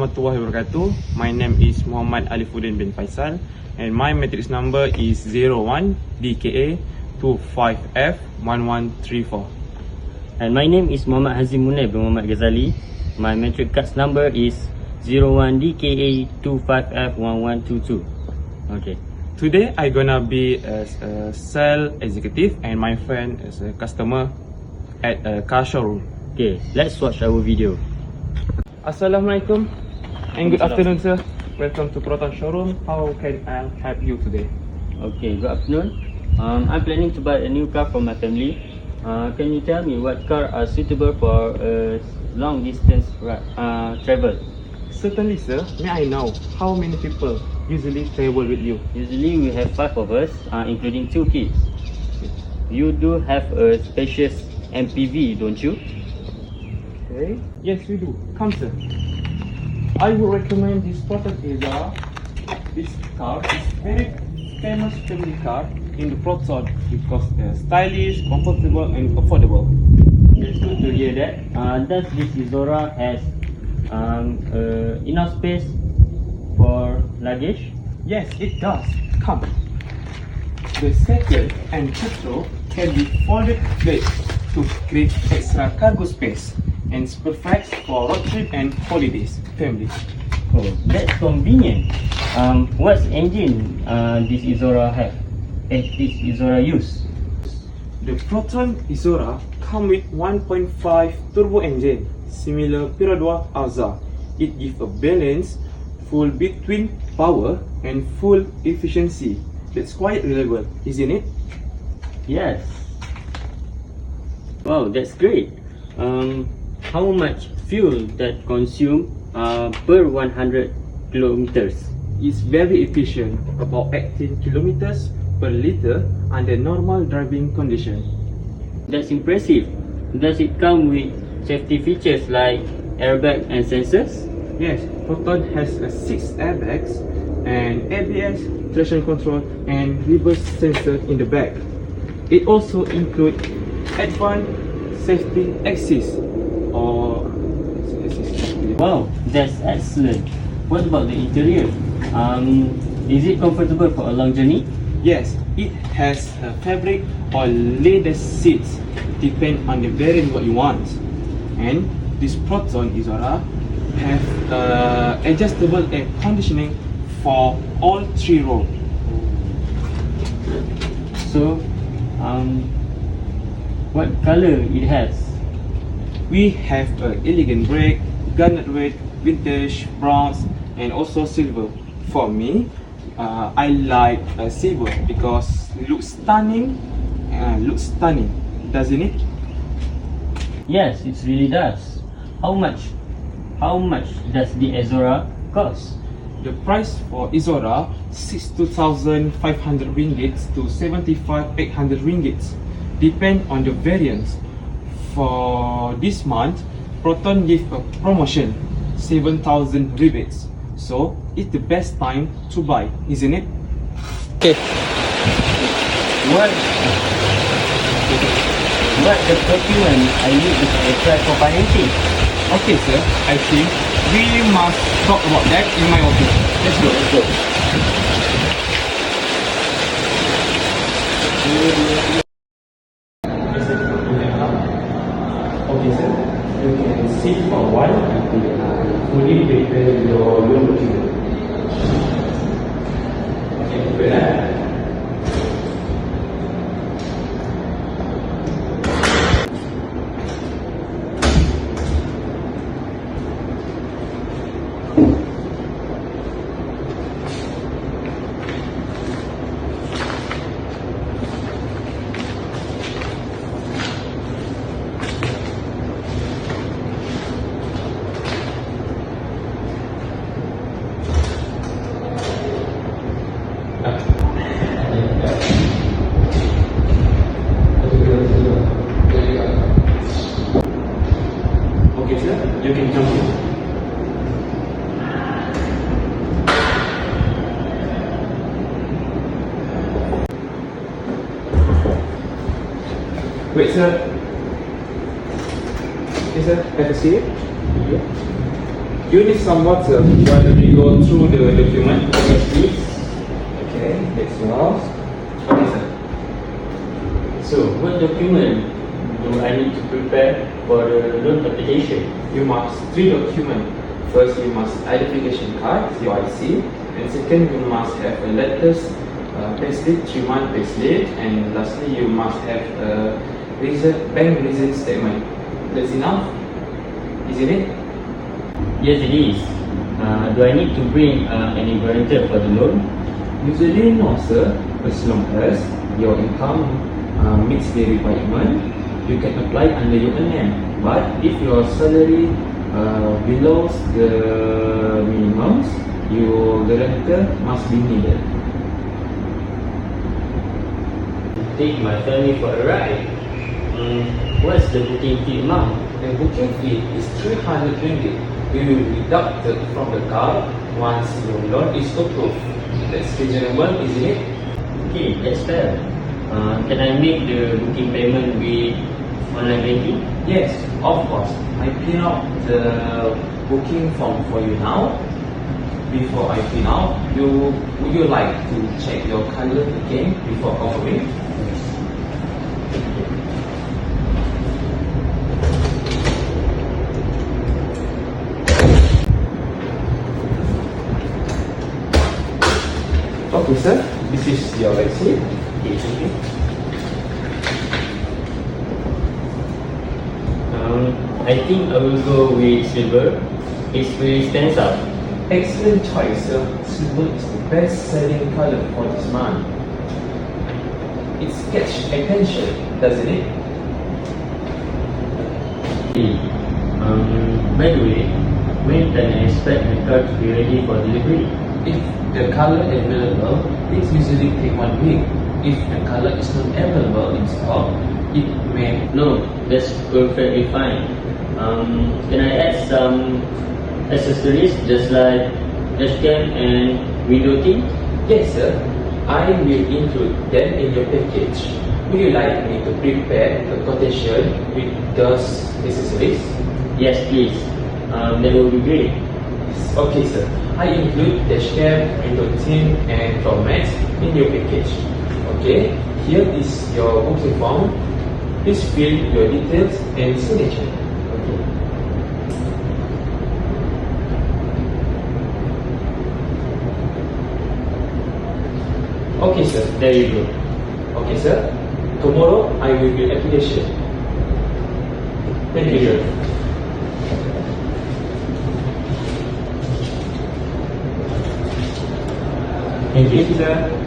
warahmatullahi wabarakatuh. My name is Muhammad Aliffuddin bin Faisal and my matrix number is 01 DKA 25F1134. And my name is Muhammad Hazim bin Muhammad Ghazali. My matric cards number is 01 DKA 25F1122. Okay. Today I gonna be a sales executive and my friend is a customer at a car showroom. Okay, let's watch our video. Assalamualaikum and good afternoon, sir. Welcome to Proton Showroom. How can I help you today? Okay, good afternoon. I'm planning to buy a new car for my family. Can you tell me what car are suitable for long distance travel? Certainly, sir. May I know how many people usually travel with you? Usually we have 5 of us, including 2 kids. You do have a spacious MPV, don't you? Okay. Yes, we do. Come, sir. I would recommend this Proton Azara. This car is very famous family car in the Proton because they're stylish, comfortable, and affordable. It's good to hear that. Does this Azora has enough space for luggage? Yes, it does. Come. The second and third row can be folded bed to create extra cargo space, and it's perfect for road trip and holidays family. Oh, that's convenient. What engine this Azora have? This Azora use? The Proton Azora come with 1.5 turbo engine, similar Pira 2 Alza. It gives a balance full between power and full efficiency. That's quite reliable, isn't it? Yes. Wow, that's great. How much fuel that consume per 100 kilometers? It's very efficient, about 18 kilometers per liter under normal driving condition. That's impressive. Does it come with safety features like airbag and sensors? Yes, Proton has 6 airbags and ABS, traction control, and reverse sensor in the back. It also includes advanced safety assist or Wow, that's excellent. What about the interior? Is it comfortable for a long journey? Yes, it has a fabric or leather seats, depend on the variant what you want. And this Proton Azora have adjustable air conditioning for all 3 rows. So, what color it has? We have elegant black, garnet red, vintage, bronze, and also silver. For me, I like silver because it looks stunning. Doesn't it? Yes, it really does. How much does the Azora cost? The price for Azora 62,500 ringgit to 75,800 ringgit, depend on the variants. For this month, Proton give a promotion 7,000 rebates, so it's the best time to buy, isn't it? Okay. What the document I need to apply for financing? Okay, sir. I think we must talk about that in my office. Let's go. Okay, sir. You can sit for a while until fully prepare your loan document. Okay, benar. Okay, sir. You can jump in. Wait, sir. Okay, sir. Have a seat. Yeah. You need some water while we go through the document. Yes, please. Okay, that's yours. Okay, sir. So, what document do I need to prepare for the loan application? You must 3 documents. First, you must identification card, your IC, and second, you must have a latest payslip, 3-month payslip, and lastly, you must have a bank receipt statement. That's enough, isn't it? Yes, it is. Do I need to bring any guarantor for the loan? Usually, no, sir. As long as your income meets the requirement, you can apply under your own name. But if your salary below the minimums, your guarantor must be needed. Take my family for a ride. What's the booking fee amount? The booking fee is 300 ringgit. We will deduct it from the card once your loan is approved. That's reasonable, isn't it? Okay, that's fair. Can I make the booking payment with online banking? Yes, of course. I print out the booking form for you now. Before I print out, would you like to check your color again before offering? Okay, sir. This is your receipt. Okay, thank you. I think I will go with silver. It really stands out. Excellent choice, sir. Silver is the best-selling color for this month. It catches attention, doesn't it? By the way, when can I expect my car to be ready for delivery? If the color available, it usually take 1 week. If the color is not available in stock, it may. No, that's perfectly fine. Can I add some accessories just like dashcam and window tint? Yes, sir. I will include them in your package. Would you like me to prepare a quotation with those accessories? Yes, please. That would be great. Okay, sir. I include dashcam, window tint, and floor mats in your package. Okay. Here is your booking form. Please fill your details and signature. Okay. Okay, sir. There you go. Okay, sir. Tomorrow I will be application. Thank you, sir. Thank you. Thank you, sir.